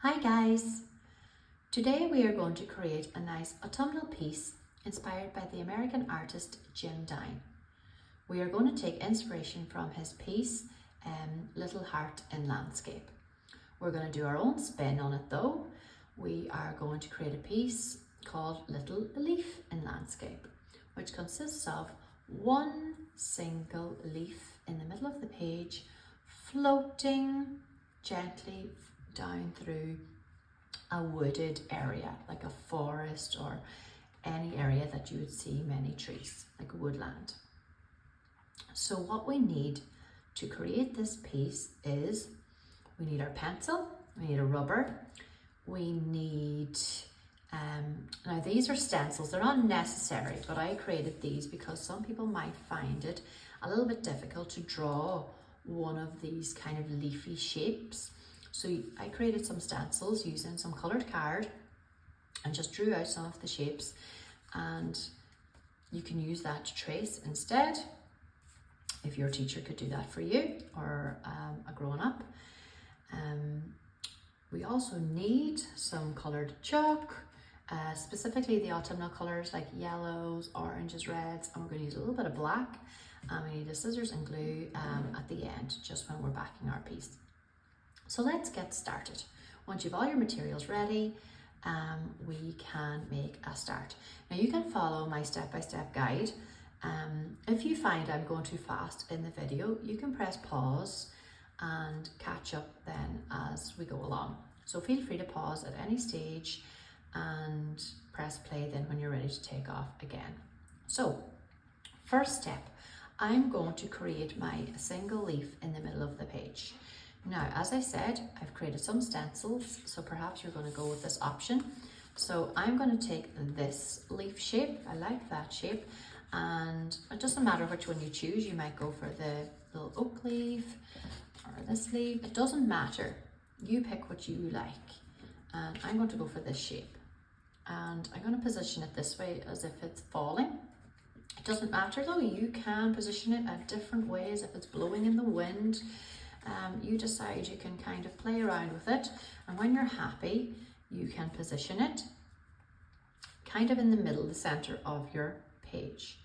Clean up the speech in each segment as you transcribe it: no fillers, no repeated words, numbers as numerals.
Hi guys! Today we are going to create a nice autumnal piece inspired by the American artist Jim Dine. We are going to take inspiration from his piece Little Heart in Landscape. We're going to do our own spin on it though. We are going to create a piece called Little Leaf in Landscape, which consists of one single leaf in the middle of the page floating gently down through a wooded area, like a forest or any area that you would see many trees, like a woodland. So what we need to create this piece is we need our pencil, we need a rubber, we need, now these are stencils, they're not necessary, but I created these because some people might find it a little bit difficult to draw one of these kind of leafy shapes. So I created some stencils using some coloured card and just drew out some of the shapes, and you can use that to trace instead if your teacher could do that for you, or a grown-up. We also need some coloured chalk, specifically the autumnal colours like yellows, oranges, reds, and we're going to use a little bit of black, and we need the scissors and glue at the end just when we're backing our piece. So let's get started. Once you've all your materials ready, we can make a start. Now you can follow my step-by-step guide. If you find I'm going too fast in the video, you can press pause and catch up then as we go along. So feel free to pause at any stage and press play then when you're ready to take off again. So first step, I'm going to create my single leaf in the middle of the page. Now, as I said, I've created some stencils, so perhaps you're going to go with this option. So I'm going to take this leaf shape, I like that shape, and it doesn't matter which one you choose. You might go for the little oak leaf or this leaf, it doesn't matter. You pick what you like, and I'm going to go for this shape. And I'm going to position it this way as if it's falling. It doesn't matter though, you can position it at different ways. If it's blowing in the wind, you decide, you can kind of play around with it, and when you're happy you can position it kind of in the middle, the center of your page.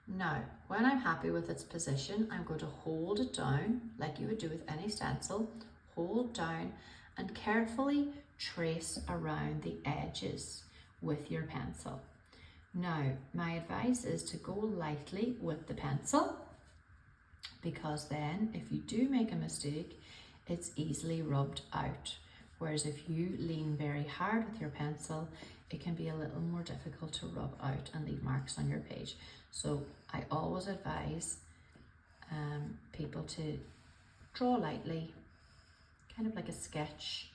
Now when I'm happy with its position, I'm going to hold it down like you would do with any stencil. Hold down and carefully trace around the edges with your pencil. Now my advice is to go lightly with the pencil, because then if you do make a mistake, it's easily rubbed out. Whereas if you lean very hard with your pencil, it can be a little more difficult to rub out and leave marks on your page. So I always advise people to draw lightly, kind of like a sketch,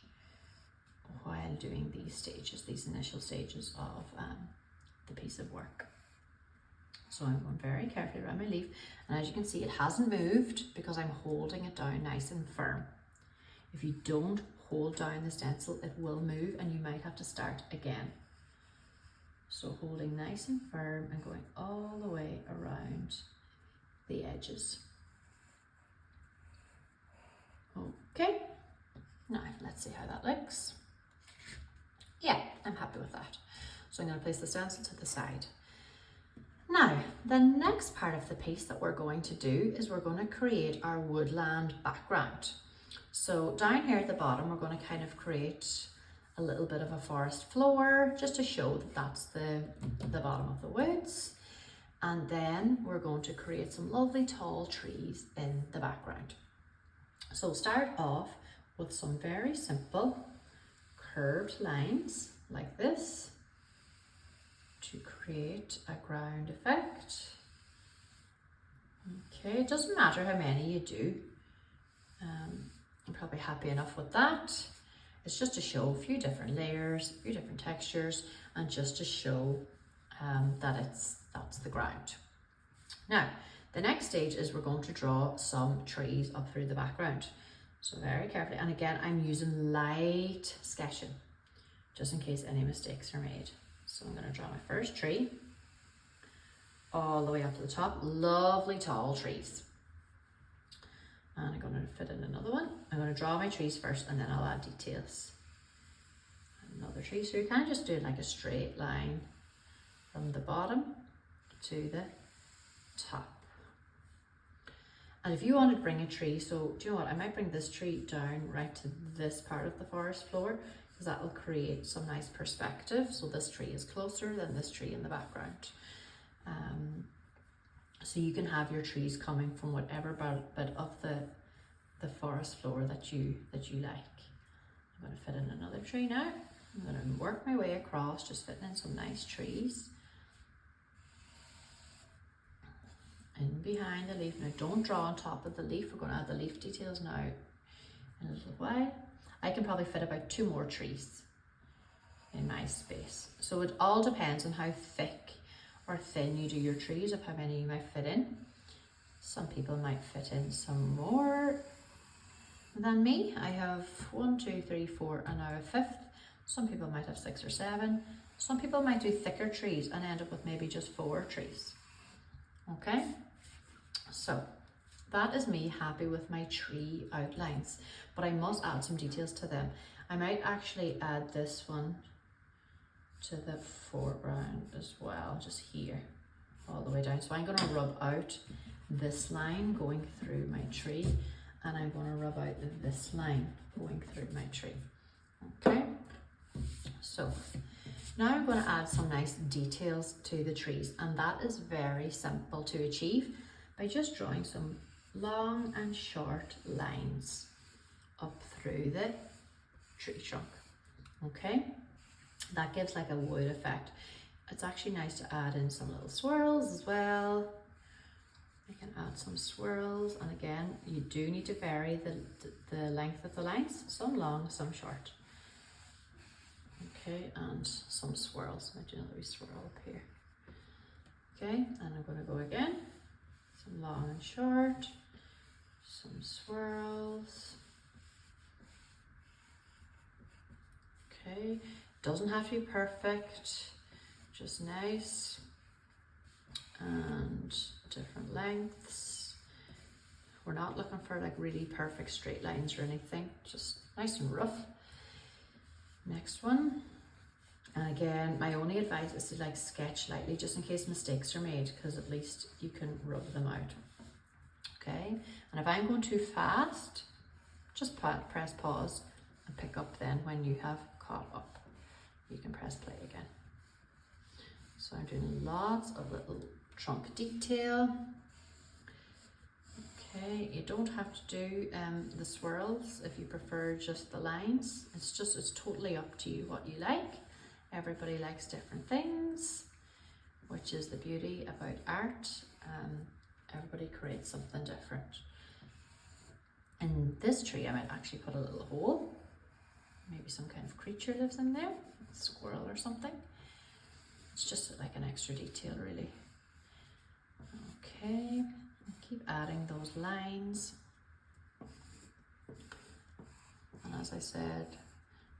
while doing these stages, these initial stages of the piece of work. So I'm going very carefully around my leaf, and as you can see, it hasn't moved because I'm holding it down nice and firm. If you don't hold down the stencil, it will move and you might have to start again. So holding nice and firm and going all the way around the edges. Okay, now let's see how that looks. Yeah, I'm happy with that. So I'm going to place the stencil to the side. Now, the next part of the piece that we're going to do is we're going to create our woodland background. So down here at the bottom, we're going to kind of create a little bit of a forest floor, just to show that that's the bottom of the woods. And then we're going to create some lovely tall trees in the background. So start off with some very simple curved lines like this, to create a ground effect. Okay, it doesn't matter how many you do. I'm probably happy enough with that. It's just to show a few different layers, a few different textures, and just to show that that's the ground. Now, the next stage is we're going to draw some trees up through the background. So very carefully, and again, I'm using light sketching, just in case any mistakes are made. So I'm going to draw my first tree all the way up to the top. Lovely tall trees. And I'm going to fit in another one. I'm going to draw my trees first and then I'll add details. another tree. So you kind of just do like a straight line from the bottom to the top. And if you wanted to bring a tree, so do you know what, I might bring this tree down right to this part of the forest floor, because that will create some nice perspective. So this tree is closer than this tree in the background. So you can have your trees coming from whatever bit of the forest floor that you like. I'm going to fit in another tree now. I'm going to work my way across, just fitting in some nice trees. In behind the leaf. Now don't draw on top of the leaf. We're going to add the leaf details now in a little while. I can probably fit about 2 more trees in my space. So it all depends on how thick or thin you do your trees, of how many you might fit in. Some people might fit in some more than me. I have 1, 2, 3, 4 and now a 5th. Some people might have 6 or 7. Some people might do thicker trees and end up with maybe just 4 trees. Okay, so that is me happy with my tree outlines, but I must add some details to them. I might actually add this one to the foreground as well, just here, all the way down. So I'm going to rub out this line going through my tree, and I'm going to rub out this line going through my tree. Okay, so now I'm going to add some nice details to the trees, and that is very simple to achieve by just drawing some long and short lines up through the tree trunk. Okay, that gives like a wood effect. It's actually nice to add in some little swirls as well. I can add some swirls, and again, you do need to vary the length of the lines, some long, some short. Okay, and some swirls. I might do another wee swirl up here. Okay, and I'm going to go again. Some long and short, some swirls. Okay, doesn't have to be perfect, just nice, and different lengths. We're not looking for like really perfect straight lines or anything, just nice and rough. Next one, and again, my only advice is to like sketch lightly just in case mistakes are made, because at least you can rub them out. Okay, and if I'm going too fast, just press pause and pick up then when you have caught up. You can press play again. So I'm doing lots of little trunk detail. Okay, you don't have to do the swirls if you prefer just the lines. It's totally up to you what you like. Everybody likes different things, which is the beauty about art. Everybody creates something different. In this tree, I might actually put a little hole. Maybe some kind of creature lives in there, a squirrel or something. It's just like an extra detail, really. Okay. Keep adding those lines, and as I said,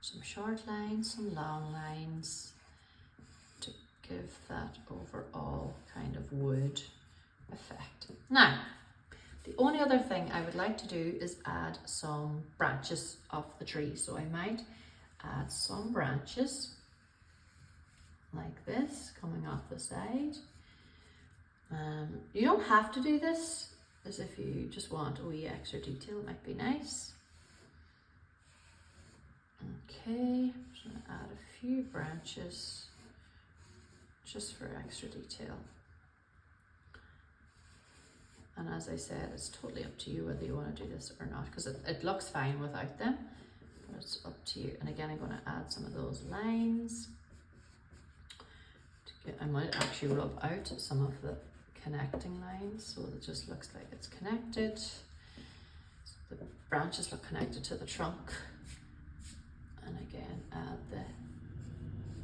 some short lines, some long lines to give that overall kind of wood effect. Now, the only other thing I would like to do is add some branches off the tree. So I might add some branches like this coming off the side. You don't have to do this, as if you just want a wee extra detail, it might be nice. Okay, I'm just going to add a few branches just for extra detail. And as I said, it's totally up to you whether you want to do this or not, because it looks fine without them, but it's up to you. And again, I'm going to add some of those lines. I might actually rub out some of the connecting lines so it just looks like it's connected. So the branches look connected to the trunk, and again add the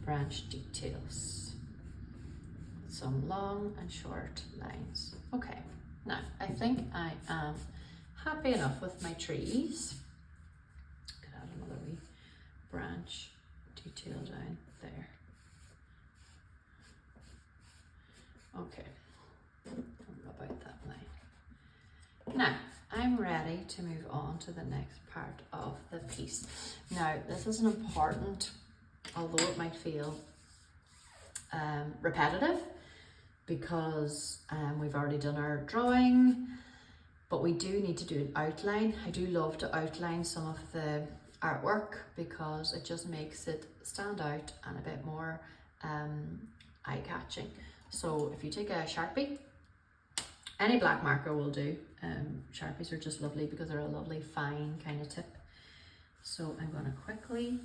branch details, some long and short lines. Okay, now I think I am happy enough with my trees. Could add another wee branch detail down there. Okay, rub out that line. Now, I'm ready to move on to the next part of the piece. Now, this is an important although it might feel repetitive because we've already done our drawing, but we do need to do an outline. I do love to outline some of the artwork because it just makes it stand out and a bit more eye-catching. So if you take a Sharpie, any black marker will do. Sharpies are just lovely because they're a lovely fine kind of tip. So I'm going to quickly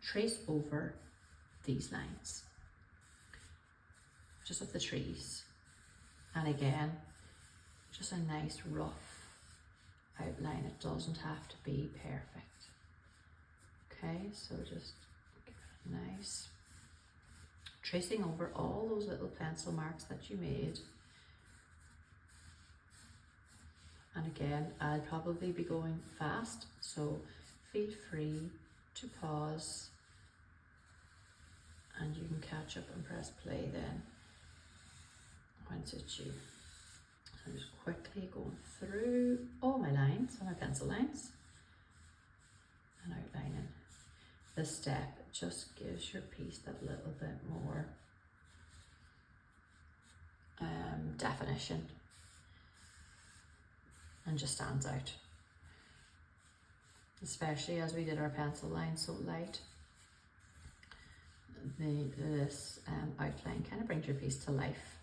trace over these lines, just of the trees. And again, just a nice rough outline. It doesn't have to be perfect. Okay, so just give it a nice tracing over all those little pencil marks that you made. And again, I'll probably be going fast, so feel free to pause and you can catch up and press play then when it's you. So I'm just quickly going through all my lines, all my pencil lines, and outlining. This step just gives your piece that little bit more definition and just stands out. Especially as we did our pencil line so light, this outline kind of brings your piece to life.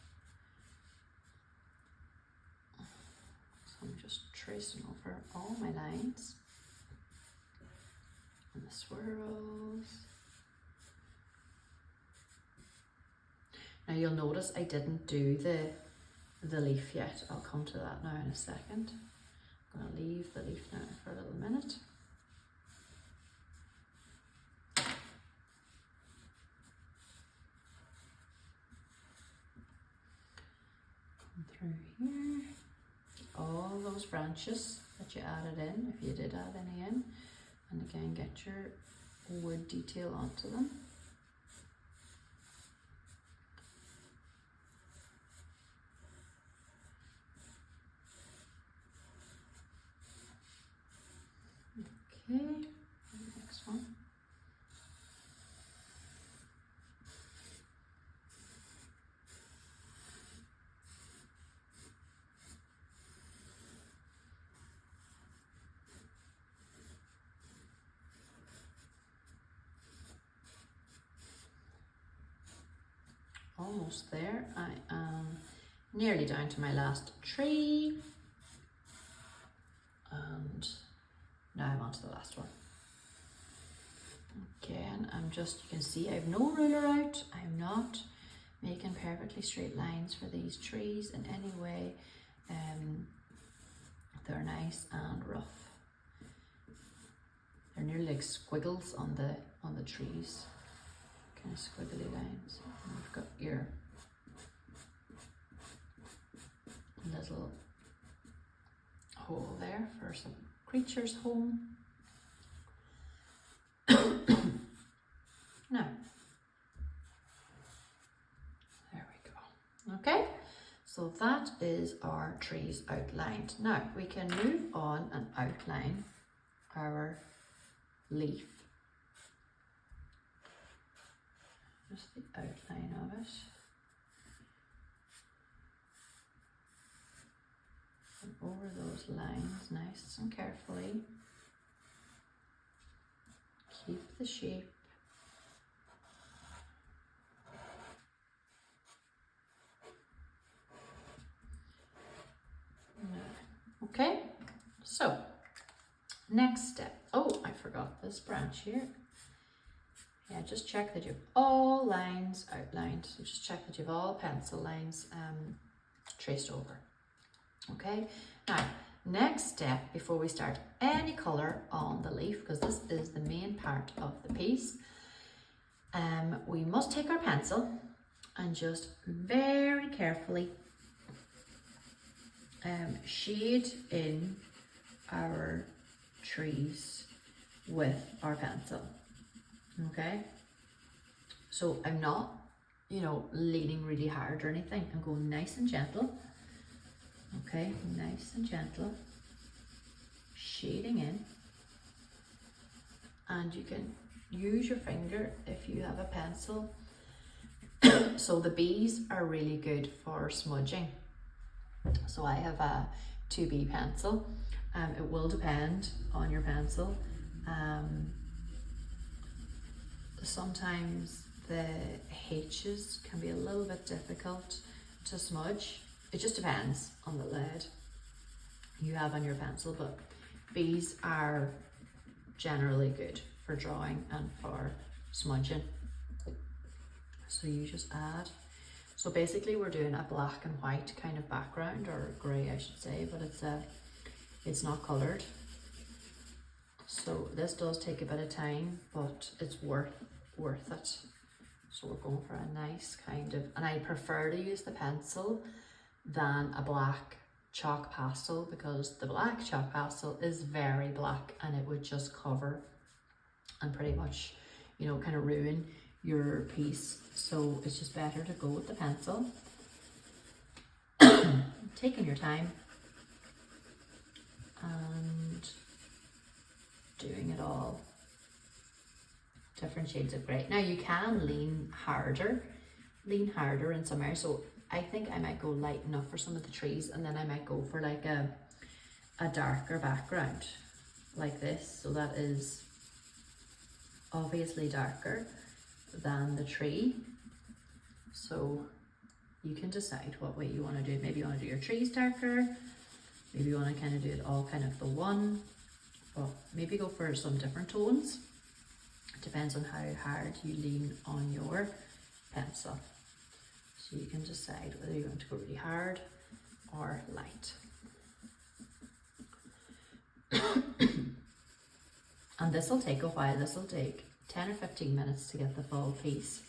So I'm just tracing over all my lines and the swirls. Now you'll notice I didn't do the leaf yet. I'll come to that now in a second. I'm going to leave the leaf now for a little minute. Come through here. All those branches that you added in, if you did add any in, and again get your wood detail onto them. Okay, next one. Almost there. I am nearly down to my last tree. And now I'm on to the last one. Again, you can see I have no ruler out. I'm not making perfectly straight lines for these trees in any way. They're nice and rough. They're nearly like squiggles on the trees. Kind of squiggly lines. And you've got your little hole there for some creatures home. Now, there we go. Okay, so that is our trees outlined. Now we can move on and outline our leaf. Just the outline of it. And over those lines, nice and carefully. Keep the shape. Okay, so next step. Oh, I forgot this branch here. Yeah, just check that you have all lines outlined. So just check that you have all pencil lines traced over. Okay, now next step before we start any colour on the leaf, because this is the main part of the piece, we must take our pencil and just very carefully shade in our trees with our pencil. Okay, so I'm not, leaning really hard or anything. I'm going nice and gentle. Okay, nice and gentle, shading in, and you can use your finger if you have a pencil. So the B's are really good for smudging. So I have a 2B pencil. It will depend on your pencil. Sometimes the H's can be a little bit difficult to smudge. It just depends on the lead you have on your pencil, but B's are generally good for drawing and for smudging. So you just add. So basically we're doing a black and white kind of background, or grey I should say, but it's not coloured. So this does take a bit of time, but it's worth it. So we're going for a nice kind of, and I prefer to use the pencil than a black chalk pastel, because the black chalk pastel is very black and it would just cover and pretty much, you know, kind of ruin your piece. So it's just better to go with the pencil. Taking your time and doing it all. Different shades of grey. Now you can lean harder in some areas. So I think I might go light enough for some of the trees, and then I might go for like a darker background like this. So that is obviously darker than the tree. So you can decide what way you want to do it. Maybe you want to do your trees darker. Maybe you want to kind of do it all kind of the one. But maybe go for some different tones. It depends on how hard you lean on your pencil. So you can decide whether you want to go really hard or light. And this will take a while. This will take 10 or 15 minutes to get the full piece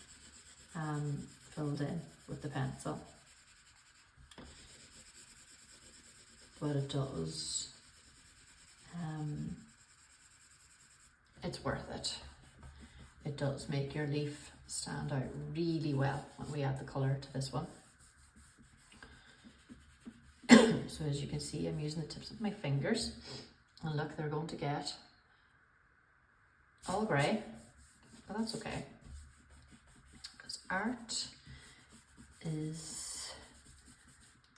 filled in with the pencil. But it does, it's worth it. It does make your leaf stand out really well when we add the colour to this one. So as you can see, I'm using the tips of my fingers, and look, they're going to get all grey, but that's okay, because art is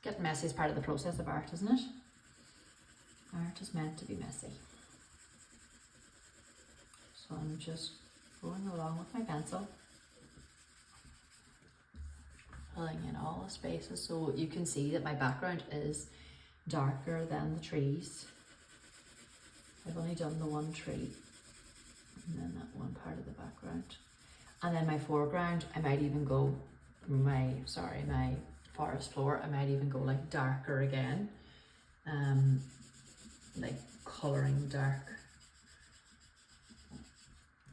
getting messy is part of the process of art, isn't it? Art is meant to be messy. So I'm just going along with my pencil, filling in all the spaces. So you can see that my background is darker than the trees. I've only done the one tree and then that one part of the background. And then my foreground, I might even go, my forest floor, I might even go like darker again. Like colouring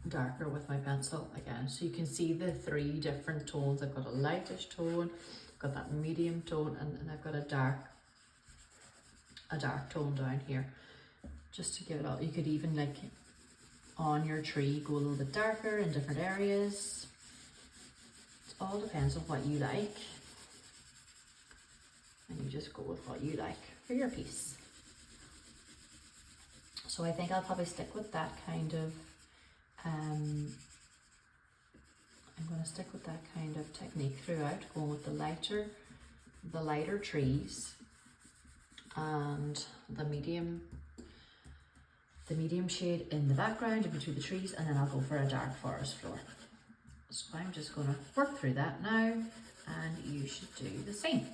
darker with my pencil again. So you can see the 3 different tones. I've got a lightish tone, I've got that medium tone, and I've got a dark tone down here, just to give it all. You could even, like, on your tree, go a little bit darker in different areas. It all depends on what you like, and you just go with what you like for your piece. So I think I'll probably stick with that kind of I'm going to stick with that kind of technique throughout, going with the lighter trees and the medium shade in the background in between the trees, and then I'll go for a dark forest floor. So I'm just going to work through that now, and you should do the same.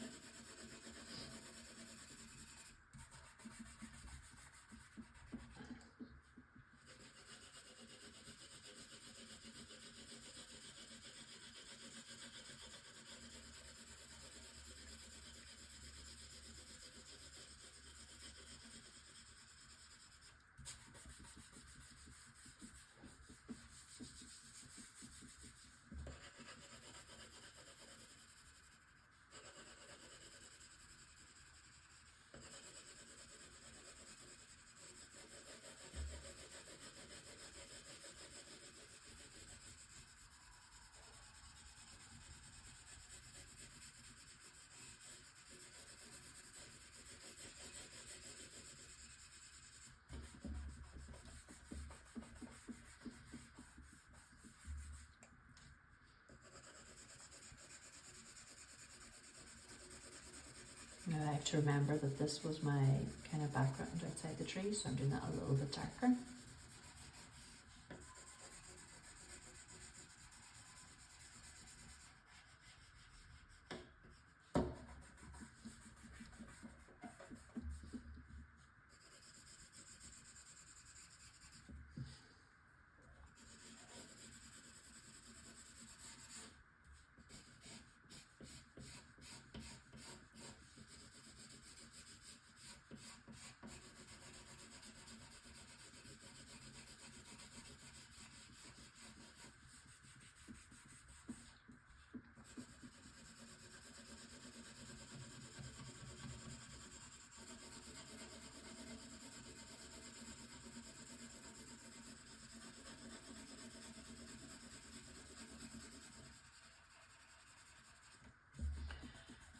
have to remember that this was my kind of background outside the tree, so I'm doing that a little bit darker.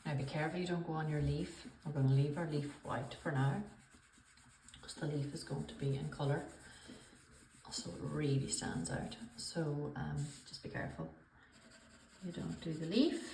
Now be careful you don't go on your leaf. We're going to leave our leaf white for now, because the leaf is going to be in colour, so it really stands out. So just be careful you don't do the leaf.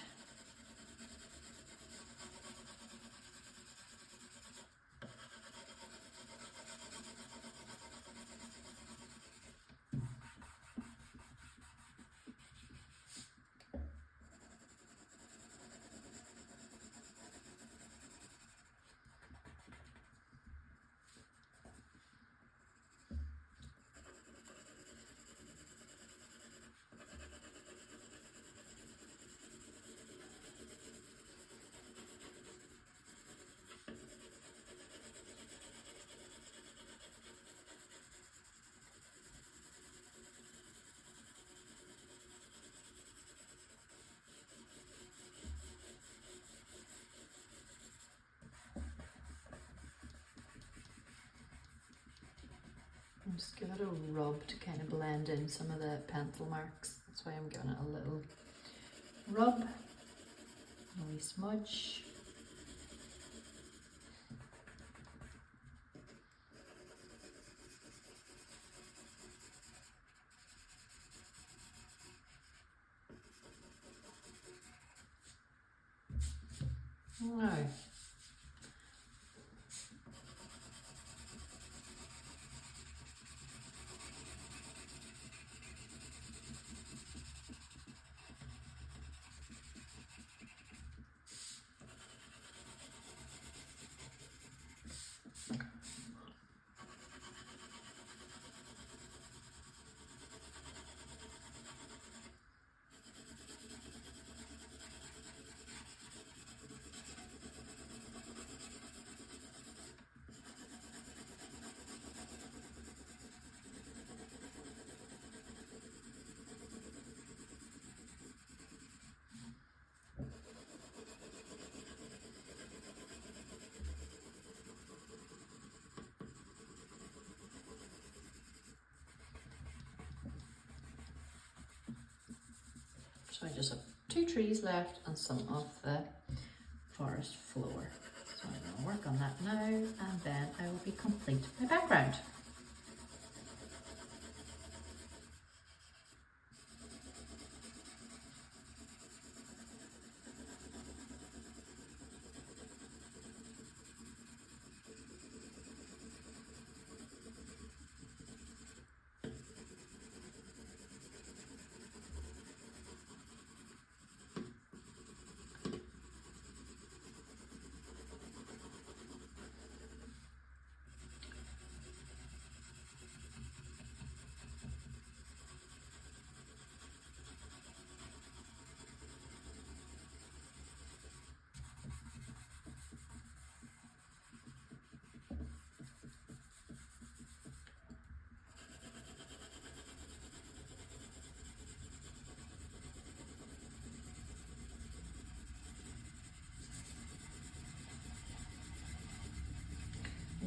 Just give it a rub to kind of blend in some of the pencil marks. That's why I'm giving it a little rub, a wee smudge. Now, so I just have 2 trees left and some of the forest floor. So I'm going to work on that now, and then I will be complete my background.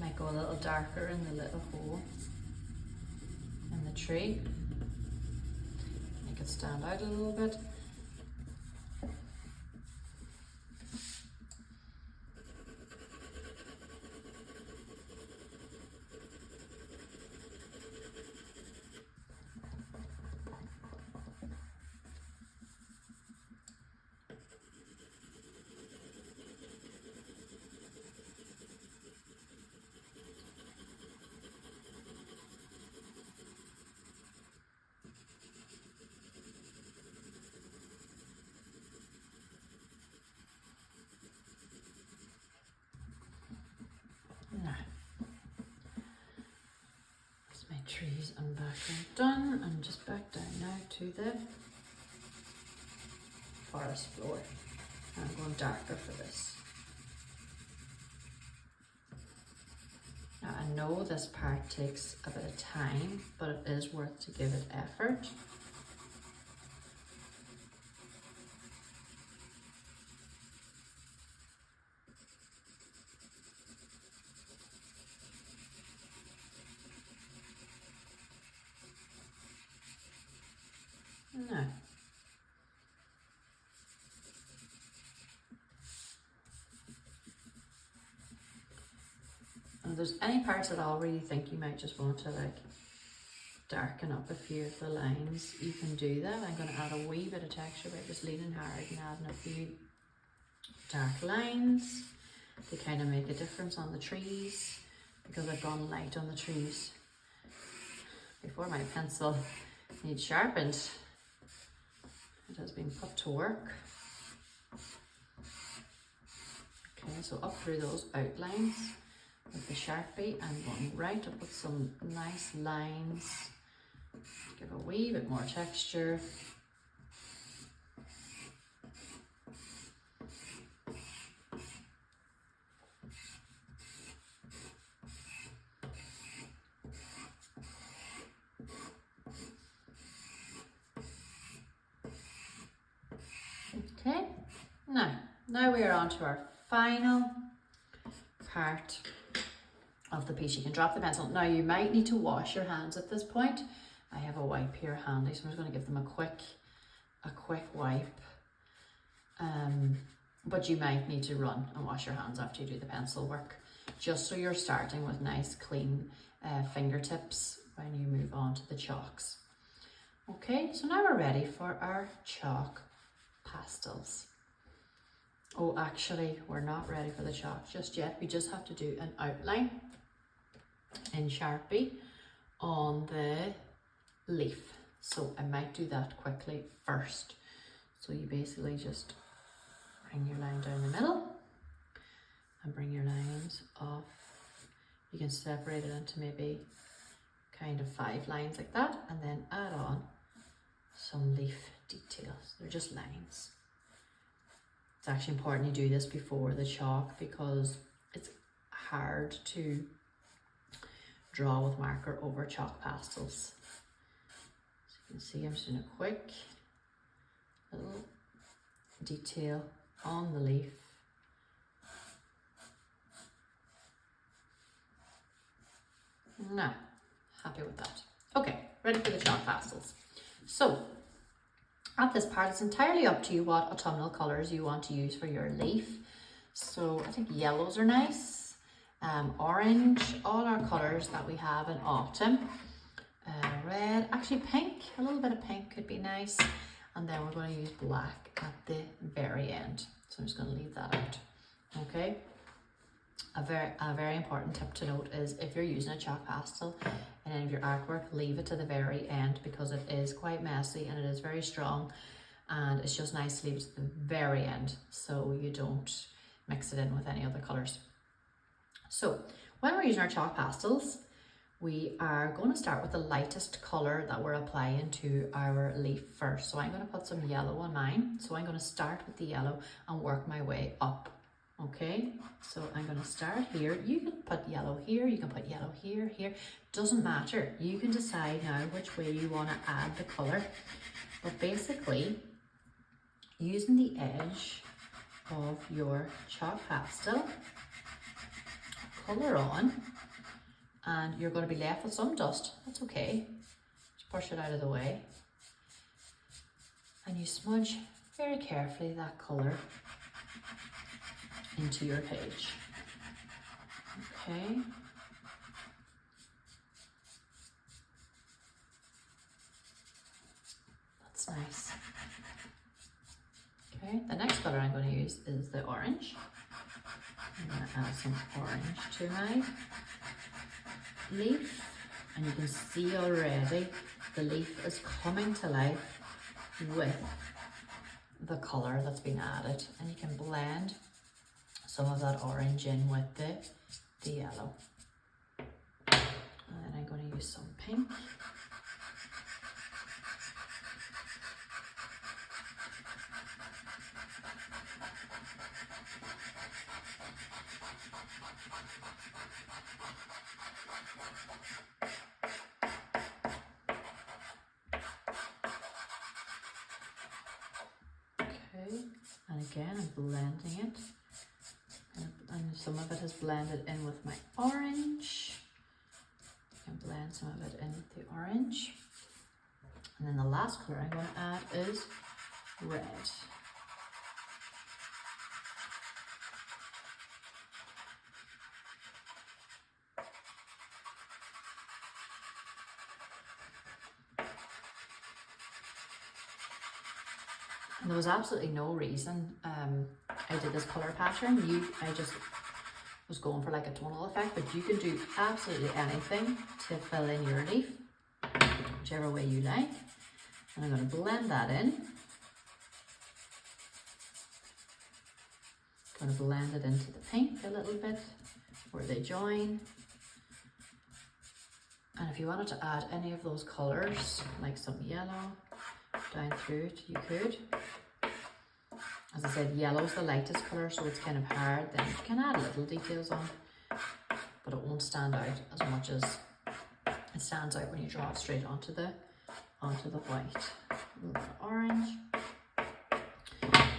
Might go a little darker in the little hole in the tree. Make it stand out a little bit. trees and background done, and just back down now to the forest floor. And I'm going darker for this. Now I know this part takes a bit of time, but it is worth to give it effort. No. And if there's any parts at all where you think you might just want to like darken up a few of the lines, you can do that. I'm going to add a wee bit of texture by just leaning hard and adding a few dark lines to kind of make a difference on the trees, because I've gone light on the trees before my pencil needs sharpened. It has been put to work. Okay, so up through those outlines with the Sharpie, I'm going right up with some nice lines, give a wee bit more texture. Okay, now we are on to our final part of the piece. You can drop the pencil. Now you might need to wash your hands at this point. I have a wipe here handy, so I'm just going to give them a quick wipe. But you might need to run and wash your hands after you do the pencil work, just so you're starting with nice clean fingertips when you move on to the chalks. Okay, so now we're ready for our chalk pastels. Oh, actually, we're not ready for the chalk just yet. We just have to do an outline in Sharpie on the leaf. So I might do that quickly first. So you basically just bring your line down the middle and bring your lines off. You can separate it into maybe kind of 5 lines like that, and then add on some leaf details. They're just lines. It's actually important you do this before the chalk, because it's hard to draw with marker over chalk pastels. So you can see I'm just doing a quick little detail on the leaf. Now, happy with that. Okay, ready for the chalk pastels. So, at this part, it's entirely up to you what autumnal colours you want to use for your leaf. So I think yellows are nice, orange, all our colours that we have in autumn. Red, actually pink, a little bit of pink could be nice. And then we're going to use black at the very end. So I'm just going to leave that out. Okay. A very important tip to note is, if you're using a chalk pastel in any of your artwork, leave it to the very end, because it is quite messy and it is very strong, and it's just nice to leave it to the very end so you don't mix it in with any other colours. So when we're using our chalk pastels, we are going to start with the lightest colour that we're applying to our leaf first. So I'm going to put some yellow on mine. So I'm going to start with the yellow and work my way up. Okay, so I'm going to start here. You can put yellow here, you can put yellow here, here. Doesn't matter. You can decide now which way you want to add the colour. But basically, using the edge of your chalk pastel, colour on, and you're going to be left with some dust. That's okay. Just push it out of the way. And you smudge very carefully that colour into your page. Okay. That's nice. Okay, the next colour I'm going to use is the orange. I'm going to add some orange to my leaf, and you can see already the leaf is coming to life with the colour that's been added, and you can blend some of that orange in with the yellow. And then I'm going to use some pink. Okay, and again I'm blending it. And some of it has blended in with my orange. I can blend some of it in with the orange. And then the last colour I'm going to add is red. And there was absolutely no reason I did this colour pattern. I just was going for like a tonal effect, but you can do absolutely anything to fill in your leaf, whichever way you like. And I'm going to blend that in. Going to blend it into the pink a little bit where they join. And if you wanted to add any of those colours, like some yellow down through it, you could. As I said, yellow's the lightest colour, so it's kind of hard. Then you can add little details on, but it won't stand out as much as it stands out when you draw it straight onto the white. A little bit of orange,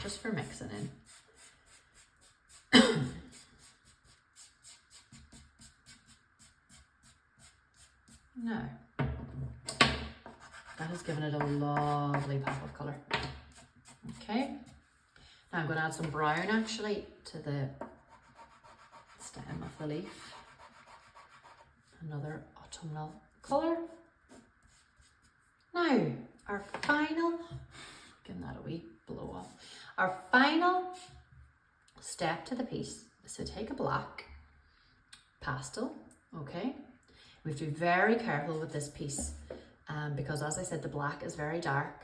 just for mixing in. Now, that has given it a lovely pop of colour. Okay. Now I'm going to add some brown actually to the stem of the leaf. Another autumnal colour. Now, our final, give that a wee blow off. Our final step to the piece is to take a black pastel, okay? We have to be very careful with this piece because as I said, the black is very dark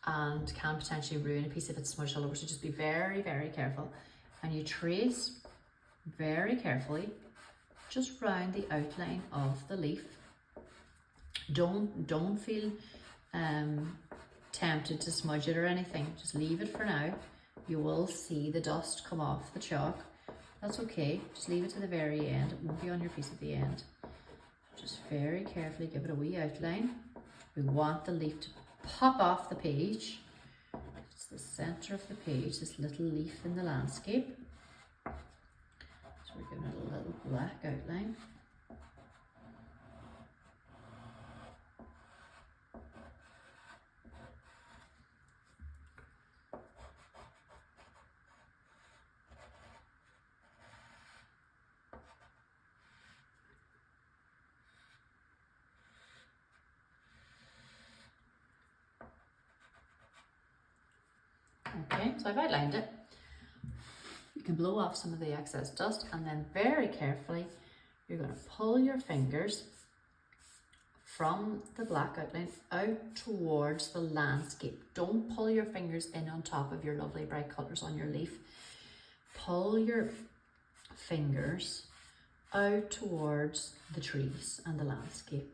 and can potentially ruin a piece if it's smudged all over. So just be very, very careful. And you trace very carefully just round the outline of the leaf. Don't feel tempted to smudge it or anything. Just leave it for now. You will see the dust come off the chalk. That's okay. Just leave it to the very end. It won't be on your piece at the end. Just very carefully give it a wee outline. We want the leaf to pop off the page. It's the center of the page, this little leaf in the landscape. So we're giving it a little black outline. Okay, so I've outlined it. You can blow off some of the excess dust and then very carefully you're going to pull your fingers from the black outline out towards the landscape. Don't pull your fingers in on top of your lovely bright colours on your leaf. Pull your fingers out towards the trees and the landscape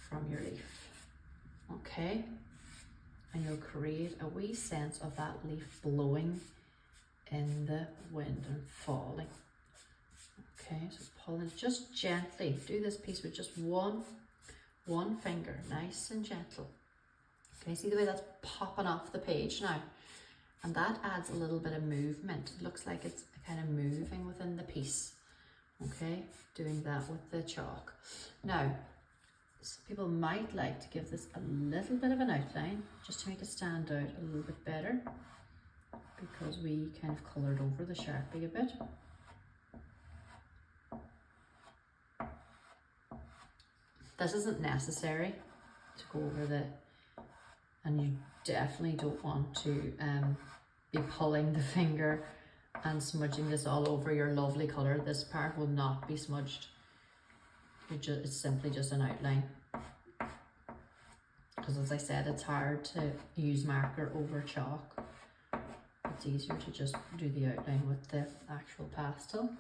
from your leaf. Okay? And you'll create a wee sense of that leaf blowing in the wind and falling. Okay, so pull it just gently. Do this piece with just one finger, nice and gentle. Can you see the way that's popping off the page now? And that adds a little bit of movement. It looks like it's kind of moving within the piece. Okay, doing that with the chalk. Now, some people might like to give this a little bit of an outline just to make it stand out a little bit better because we kind of coloured over the Sharpie a bit. This isn't necessary to go over the, and you definitely don't want to be pulling the finger and smudging this all over your lovely colour. This part will not be smudged. It's simply just an outline. Because as I said, it's hard to use marker over chalk. It's easier to just do the outline with the actual pastel.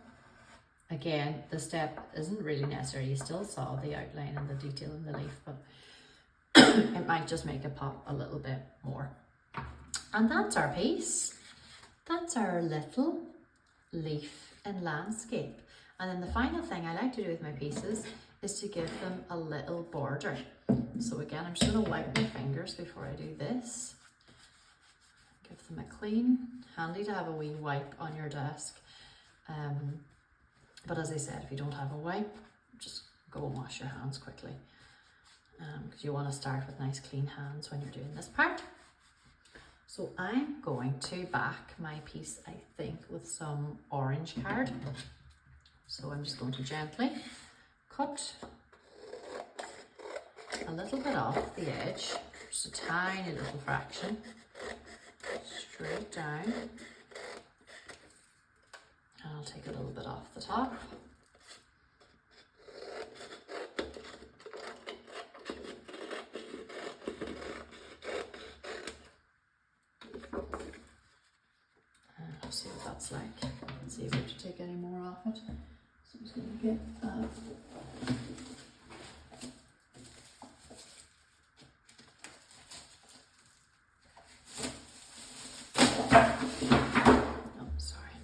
Again, the step isn't really necessary. You still saw the outline and the detail in the leaf, but it might just make it pop a little bit more. And that's our piece. That's our little leaf in landscape. And then the final thing I like to do with my pieces is to give them a little border. So again, I'm just going to wipe my fingers before I do this. Give them a clean, handy to have a wee wipe on your desk. But as I said, if you don't have a wipe, just go and wash your hands quickly. Because you want to start with nice clean hands when you're doing this part. So I'm going to back my piece, I think, with some orange card. So I'm just going to gently cut a little bit off the edge, just a tiny little fraction, straight down. And I'll take a little bit off the top. See what that's like. Let's see if we have to take any more off it. So I'm just going to get that. Oh, sorry.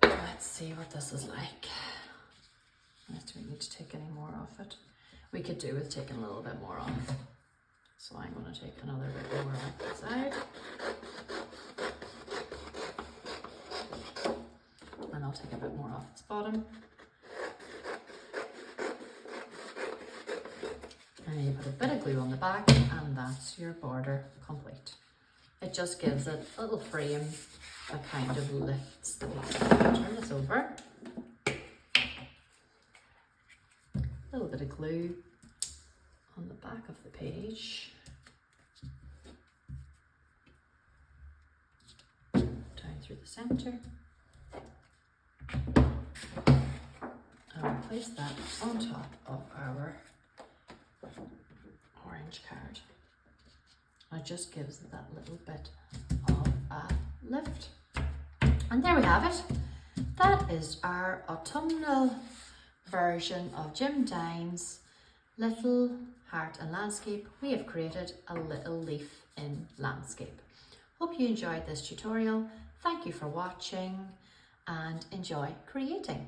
Let's see what this is like. Unless we need to take any more off it. We could do with taking a little bit more off. So I'm going to take another bit more off the side. And I'll take a bit more off this bottom. And you put a bit of glue on the back, and that's your border complete. It just gives it a little frame that kind of lifts the piece. Turn this over. A little bit of glue on the back of the page. Down through the center. And we'll place that on top of our orange card. It just gives it that little bit of a lift. And there we have it. That is our autumnal version of Jim Dine's Little Heart and Landscape. We have created a little leaf in landscape. Hope you enjoyed this tutorial. Thank you for watching and enjoy creating.